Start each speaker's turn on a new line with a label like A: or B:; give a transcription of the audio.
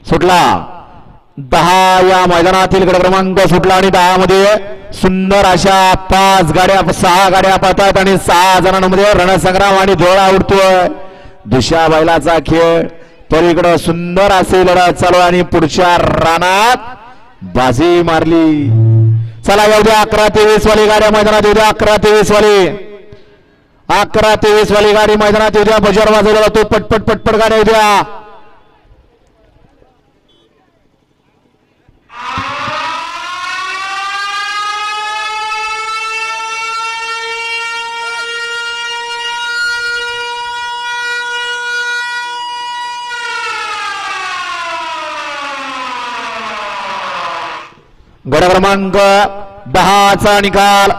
A: सुटला 10 या मैदानातील गट क्रमांक सुटला आणि 10 मध्ये सुंदर अशा 5 गाड्या 6 गाड्या पळतात आणि 6 जणांमध्ये रणसंग्राम आणि जोडा उडतोय दुसऱ्या बैलाचा खेळ पलीकडे सुंदर असे लढत चालू आणि पुढच्या रानात बाजी मारली चला येऊ द्या 11 ते 20 वाली गाड्या मैदानात येऊ द्या 11 ते 20 वाली 11 ते 20 वाली गाडी मैदानात येऊ द्या बजार वाजवला जातो पटपट पटपट गाड्या येऊ द्या गट क्रमांक 10 चा निकाल